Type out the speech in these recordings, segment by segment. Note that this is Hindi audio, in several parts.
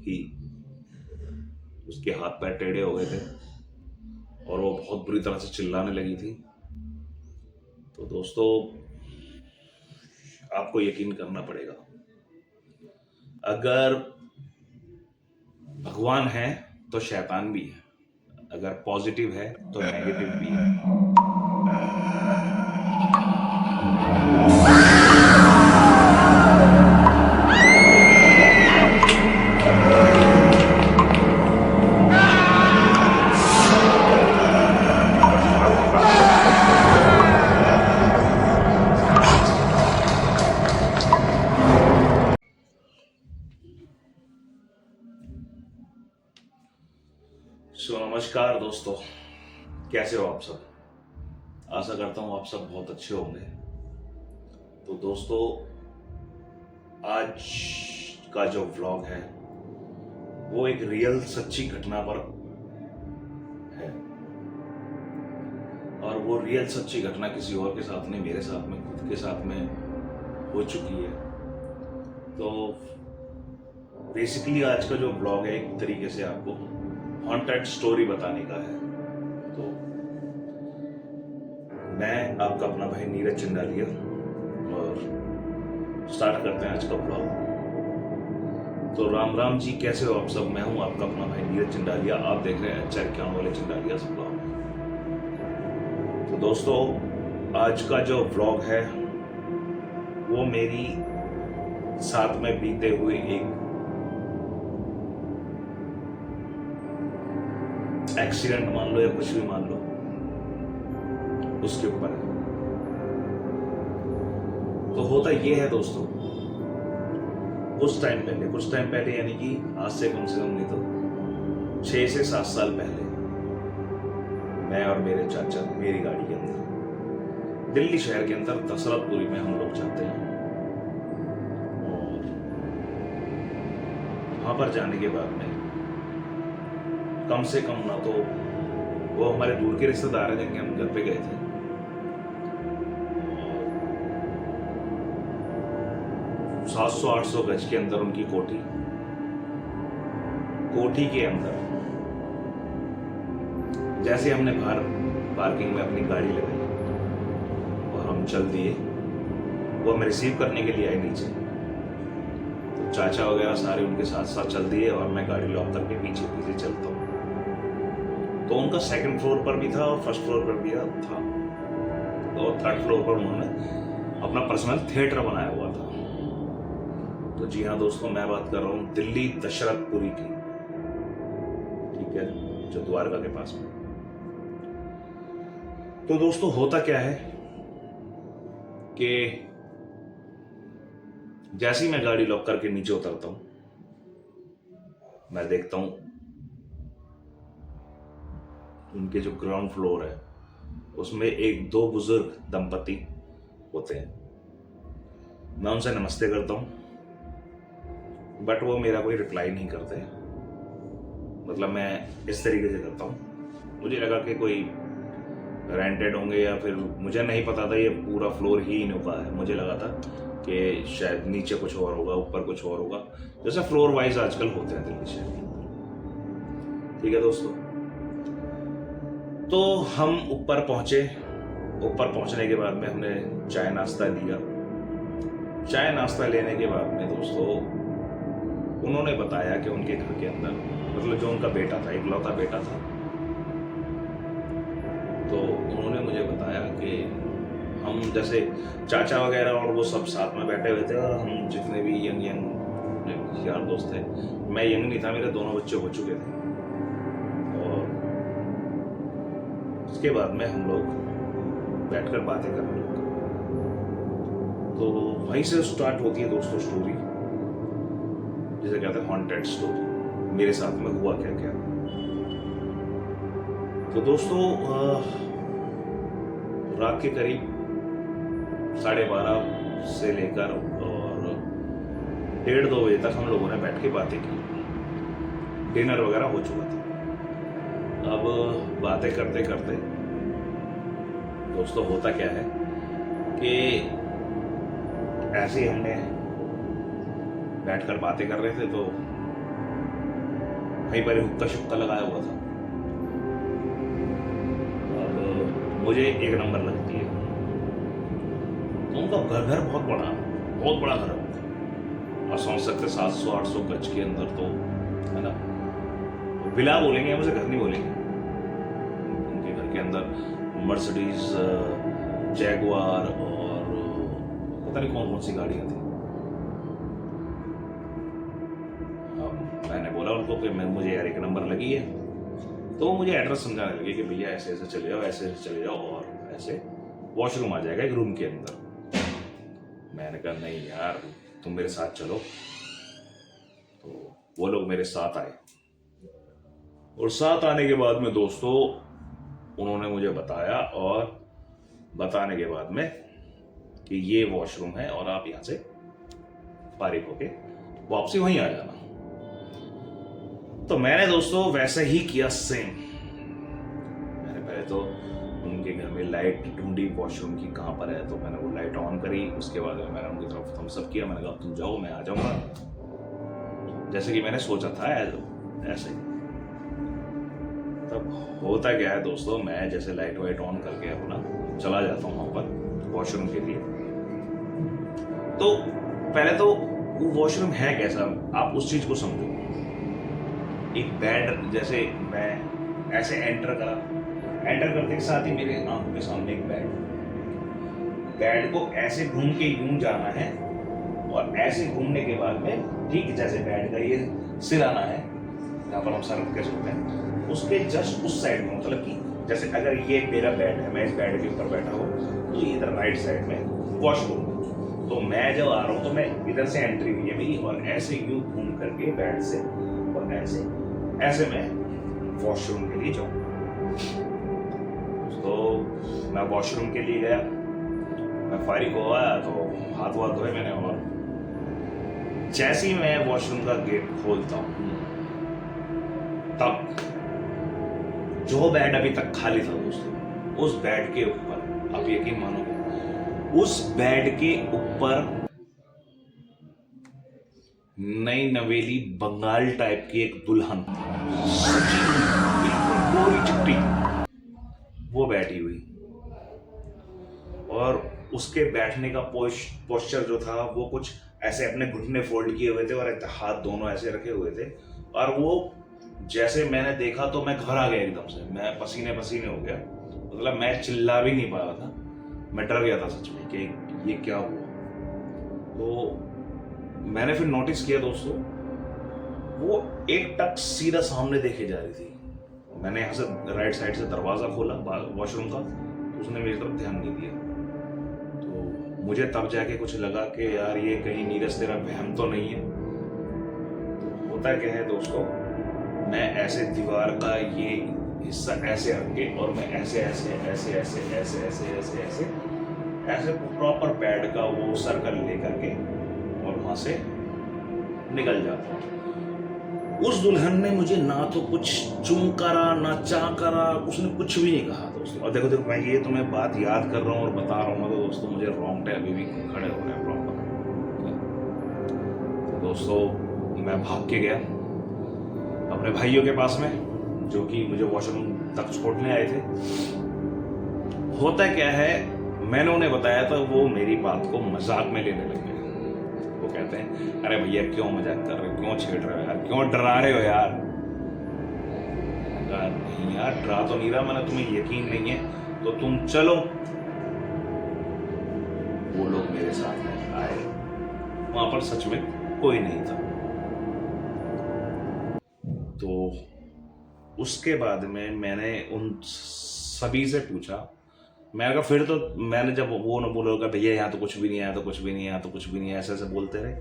ही उसके हाथ पैर टेढ़े हो गए थे और वो बहुत बुरी तरह से चिल्लाने लगी थी। तो दोस्तों, आपको यकीन करना पड़ेगा, अगर भगवान है तो शैतान भी है, अगर पॉजिटिव है तो नेगेटिव भी है। नमस्कार दोस्तों, कैसे हो आप सब? आशा करता हूँ आप सब बहुत अच्छे होंगे। तो दोस्तों, आज का जो व्लॉग है वो एक रियल सच्ची घटना पर है, और वो रियल सच्ची घटना किसी और के साथ नहीं, मेरे साथ में, खुद के साथ में हो चुकी है। तो बेसिकली आज का जो व्लॉग है एक तरीके से आपको हॉन्टेड स्टोरी बताने का है। तो मैं आपका अपना भाई नीरज चिंडालिया, और स्टार्ट करते हैं आज का ब्लॉग। तो राम राम जी, कैसे हो आप सब? मैं हूं आपका अपना भाई नीरज चिंडालिया, आप देख रहे हैं HR वाले चिंडालिया ब्लॉग। तो दोस्तों, आज का जो ब्लॉग है वो मेरी साथ में बीते हुए एक एक्सीडेंट मान लो या कुछ भी मान लो, उसके ऊपर है। तो होता ये है दोस्तों, कुछ टाइम पहले यानी कि आज से कम नहीं तो 6 से 7 साल पहले, मैं और मेरे चाचा मेरी गाड़ी के अंदर दिल्ली शहर के अंदर दशरथपुरी में हम लोग जाते हैं। और वहां पर जाने के बाद में कम से कम ना तो वो हमारे दूर के रिश्तेदार हैं जिनके हम घर पे गए थे, 700-800 गज के अंदर उनकी कोठी के अंदर जैसे हमने बाहर पार्किंग में अपनी गाड़ी लगाई और हम चल दिए, वो हमें रिसीव करने के लिए आए नीचे। तो चाचा वगैरह सारे उनके साथ साथ चल दिए और मैं गाड़ी लॉक करके पीछे पीछे चलता हूँ। तो उनका 2nd फ्लोर पर भी था और 1st फ्लोर पर भी था, और 3rd फ्लोर पर उन्होंने अपना पर्सनल थिएटर बनाया हुआ था। तो जी हाँ दोस्तों, मैं बात कर रहा हूँ दिल्ली दशरथपुरी की, ठीक है, जो द्वारका के पास में। तो दोस्तों, होता क्या है कि जैसे ही मैं गाड़ी लॉक करके नीचे उतरता हूं, मैं देखता हूं उनके जो ग्राउंड फ्लोर है उसमें 1-2 बुजुर्ग दंपति होते हैं। मैं उनसे नमस्ते करता हूं, बट वो मेरा कोई रिप्लाई नहीं करते। मतलब मैं इस तरीके से करता हूँ, मुझे लगा कि कोई रेंटेड होंगे या फिर मुझे नहीं पता था ये पूरा फ्लोर ही इन्हों का है। मुझे लगा था कि शायद नीचे कुछ और होगा, ऊपर कुछ और होगा, जैसे फ्लोर वाइज आजकल होते हैं दिल्ली शहर के अंदर। ठीक है दोस्तों, तो हम ऊपर पहुंचने के बाद में हमने चाय नाश्ता लिया। चाय नाश्ता लेने के बाद में दोस्तों, उन्होंने बताया कि उनके घर के अंदर, मतलब जो उनका बेटा था, इकलौता बेटा था, तो उन्होंने मुझे बताया कि हम जैसे चाचा वगैरह और वो सब साथ में बैठे हुए थे, और हम जितने भी यंग यार दोस्त थे, मैं यंग नहीं था, मेरे दोनों बच्चे हो चुके थे। और उसके बाद में हम लोग बैठकर बातें करने लगे। तो वहीं से स्टार्ट होती है दोस्तों स्टोरी, जिसे कहते हैं हॉन्टेड स्टोरी। मेरे साथ में हुआ क्या क्या। तो दोस्तों, रात के करीब 12:30 से लेकर और 1:30-2 बजे तक हम लोगों ने बैठ के बातें की। डिनर वगैरह हो चुका था। अब बातें करते करते दोस्तों, होता क्या है कि ऐसे ही हमने बैठकर बातें कर रहे थे, तो कहीं पर हुक्का शुक्का लगाया हुआ था। अब मुझे एक नंबर लगती है। तो उनका घर बहुत बड़ा घर है, और समझ सकते 700-800 गज के अंदर, तो है ना, विला बोलेंगे, हम उसे घर नहीं बोलेंगे। उनके घर के अंदर मर्सिडीज, जैगुआर और पता नहीं कौन कौन सी गाड़ियां थी। मैंने बोला उनको कि मुझे यार एक नंबर लगी है। तो वो मुझे एड्रेस समझाने लगे कि भैया ऐसे ऐसे चले जाओ, ऐसे ऐसे चले जाओ, और ऐसे वॉशरूम आ जाएगा एक रूम के अंदर। मैंने कहा नहीं यार, तुम मेरे साथ चलो। तो वो लोग मेरे साथ आए, और साथ आने के बाद में दोस्तों उन्होंने मुझे बताया, और बताने के बाद में कि ये वॉशरूम है और आप यहां से फारिग होके वापसी वहीं आ जाना। तो मैंने दोस्तों वैसे ही किया सेम। मैंने पहले तो उनके घर में लाइट ढूंढी वॉशरूम की कहाँ पर है, तो मैंने वो लाइट ऑन करी। उसके बाद मैंने उनकी तरफ थम्स अप किया, मैंने कहा तुम जाओ मैं आ जाऊंगा, जैसे कि मैंने सोचा था ऐसे ही। तब होता क्या है दोस्तों, मैं जैसे लाइट वाइट ऑन करके अपना चला जाता हूँ वहां पर वॉशरूम के लिए। तो पहले तो वो वॉशरूम है कैसा, आप उस चीज को समझो। एक बेड, जैसे मैं ऐसे एंटर करते के साथ ही मेरे आंखों के सामने एक बेड को ऐसे घूम के यूं जाना है, और ऐसे घूमने के बाद में ठीक जैसे बेड का ये सिराना है जहाँ पर हम सर रख के सोते हैं, उसके जस्ट उस साइड में, मतलब कि जैसे अगर ये मेरा बेड है, मैं इस बेड के ऊपर बैठा हूँ, तो इधर राइट साइड में वॉशरूम, तो मैं जब आ रहा हूँ तो मैं इधर से एंट्री हुई है मेरी, और ऐसे यूं घूम करके बेड से और ऐसे मैं वॉशरूम के लिए जाऊँ। तो मैं वॉशरूम के लिए गया, मैं फारिग हो आया, तो हाथ वाथ धोए मैंने, और जैसे ही मैं वॉशरूम का गेट खोलता हूँ, तब जो बेड अभी तक खाली था दोस्तों, उस बेड के ऊपर, आप यकीन मानोगे, उस बेड के ऊपर नई नवेली बंगाल टाइप की एक दुल्हन, बिल्कुल गोरी चिट्टी, वो बैठी हुई, और उसके बैठने का पोस्चर जो था वो कुछ ऐसे अपने घुटने फोल्ड किए हुए थे, और हाथ दोनों ऐसे रखे हुए थे। और वो जैसे मैंने देखा तो मैं घबरा गया एकदम से, मैं पसीने पसीने हो गया, मतलब मैं चिल्ला भी नहीं पा रहा था, मैं डर गया था सच में कि ये क्या हुआ। तो मैंने फिर नोटिस किया दोस्तों, वो एक टक सीधा सामने देखे जा रही थी। मैंने यहाँ से राइट साइड से दरवाजा खोला वॉशरूम का, तो उसने मेरी तरफ ध्यान नहीं दिया। तो मुझे तब जाके कुछ लगा कि यार ये कहीं नीरज तेरा वहम तो नहीं है। तो होता क्या है दोस्तों, मैं ऐसे दीवार का ये हिस्सा ऐसे रख के, और मैं ऐसे प्रॉपर बेड का वो सर्कल लेकर के और वहां से निकल जाता हूँ। उस दुल्हन ने मुझे ना तो कुछ चूं करा ना चा करा, उसने कुछ भी नहीं कहा दोस्तों। और देखो मैं ये तुम्हें बात याद कर रहा हूँ और बता रहा हूँ, तो दोस्तों मुझे रोंगटे अभी भी खड़े हो रहे हैं प्रॉपर। तो दोस्तों मैं भाग के गया अपने भाइयों के पास में, जो कि मुझे वॉशरूम तक छोड़ने आए थे। होता क्या है, मैंने उन्हें बताया था, वो मेरी बात को मजाक में लेने लगे। वो कहते हैं अरे भैया क्यों मजाक कर रहे हो, क्यों छेड़ रहे हो यार, क्यों डरा रहे हो यार। नहीं यार डरा तो नहीं रहा, मैंने तुम्हें यकीन नहीं है तो तुम चलो। वो लोग मेरे साथ में आए, वहां पर सच में कोई नहीं था। तो उसके बाद में मैंने उन सभी से पूछा, मैंने कहा फिर तो मैंने जब वो न बोला भैया यहाँ तो कुछ भी नहीं है, यहाँ तो कुछ भी नहीं है, यहाँ तो कुछ भी नहीं है, ऐसे ऐसे बोलते रहे,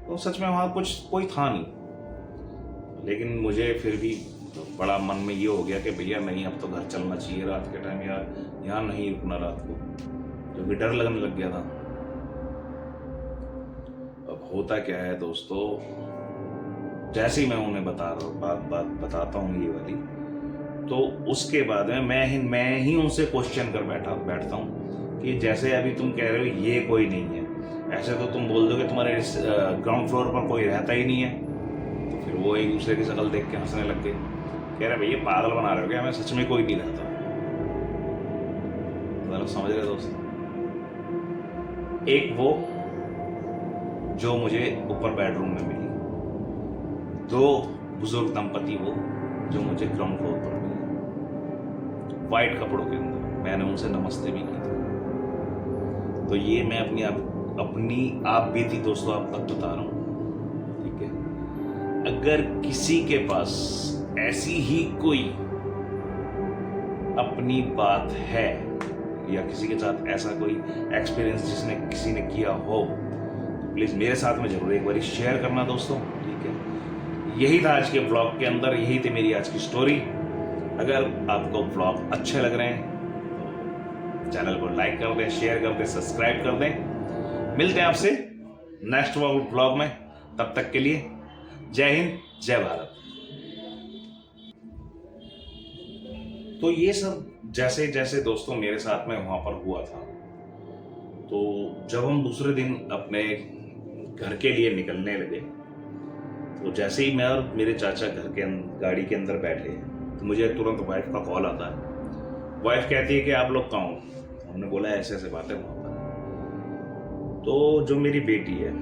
तो सच में वहाँ कुछ कोई था नहीं। लेकिन मुझे फिर भी तो बड़ा मन में ये हो गया कि भैया नहीं अब तो घर चलना चाहिए रात के टाइम, यार यहाँ नहीं रुकना रात को, क्योंकि डर लगने लग गया था। अब होता क्या है दोस्तों, जैसे ही मैं उन्हें बात बताता हूँ ये वाली, तो उसके बाद में मैं ही उनसे क्वेश्चन कर बैठता हूँ कि जैसे अभी तुम कह रहे हो ये कोई नहीं है, ऐसे तो तुम बोल दोगे तुम्हारे ग्राउंड फ्लोर पर कोई रहता ही नहीं है। तो फिर वो एक दूसरे की शक्ल देख के हंसने लग गए, कह रहे भैया पागल बना रहे हो क्या, मैं सच में कोई नहीं रहता। मतलब समझ रहे दोस्त, एक वो जो मुझे ऊपर बेडरूम में मिली, दो बुजुर्ग दंपति वो जो मुझे ग्राउंड फ्लोर पर मिले वाइट कपड़ों के अंदर, मैंने उनसे नमस्ते भी की थी। तो ये मैं अपनी आप बीती दोस्तों आप तक बता रहा हूं, ठीक है। अगर किसी के पास ऐसी ही कोई अपनी बात है या किसी के साथ ऐसा कोई एक्सपीरियंस जिसने किसी ने किया हो, तो प्लीज मेरे साथ में जरूर एक बार शेयर करना दोस्तों, ठीक है। यही था आज के ब्लॉग के अंदर, यही थी मेरी आज की स्टोरी। अगर आपको ब्लॉग अच्छे लग रहे हैं तो चैनल को लाइक कर दें, शेयर कर दें, सब्सक्राइब कर दें। मिलते हैं आपसे नेक्स्ट ब्लॉग में, तब तक के लिए जय हिंद, जय भारत। तो ये सब जैसे जैसे दोस्तों मेरे साथ में वहां पर हुआ था, तो जब हम दूसरे दिन अपने घर के लिए निकलने लगे, तो जैसे ही मैं और मेरे चाचा घर के गाड़ी के अंदर बैठे, तो मुझे तुरंत वाइफ का कॉल आता है। वाइफ कहती है कि आप लोग कहाँ हो। हमने बोला ऐसे ऐसे बातें वहाँ पर। तो जो मेरी बेटी है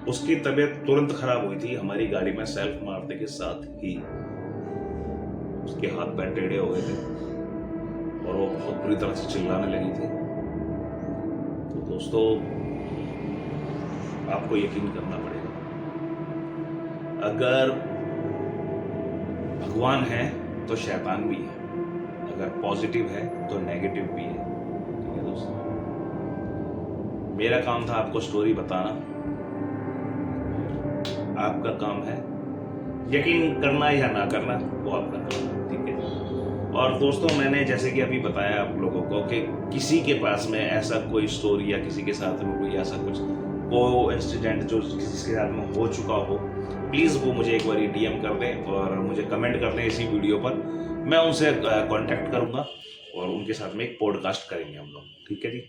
उसकी तबीयत तुरंत खराब हुई थी हमारी गाड़ी में सेल्फ मारने के साथ ही। उसके हाथ पैर टेढ़े हो गए थे और वो बहुत बुरी तरह से चिल्लाने लगी थी। तो दोस्तों आपको यकीन करना पड़ेगा, अगर भगवान है तो शैतान भी है, अगर पॉजिटिव है तो नेगेटिव भी है, ठीक है दोस्तों। मेरा काम था आपको स्टोरी बताना, आपका काम है यकीन करना या ना करना, वो आपका काम है, ठीक है। और दोस्तों मैंने जैसे कि अभी बताया आप लोगों को कि किसी के पास में ऐसा कोई स्टोरी या किसी के साथ में कोई ऐसा कुछ को इंसिडेंट जो किसी के साथ में हो चुका हो, प्लीज़ वो मुझे एक बार डीएम कर दें और मुझे कमेंट कर दें इसी वीडियो पर। मैं उनसे कांटेक्ट करूंगा और उनके साथ में एक पॉडकास्ट करेंगे हम लोग, ठीक है जी।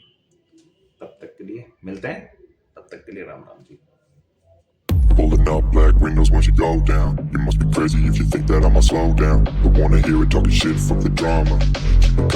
तब तक के लिए मिलते हैं, तब तक के लिए Ram Ram ji. Pulling up black windows once you go down. You must be crazy if you think that I'ma slow down. Don't wanna hear it talking shit from the drama. Keep it coming.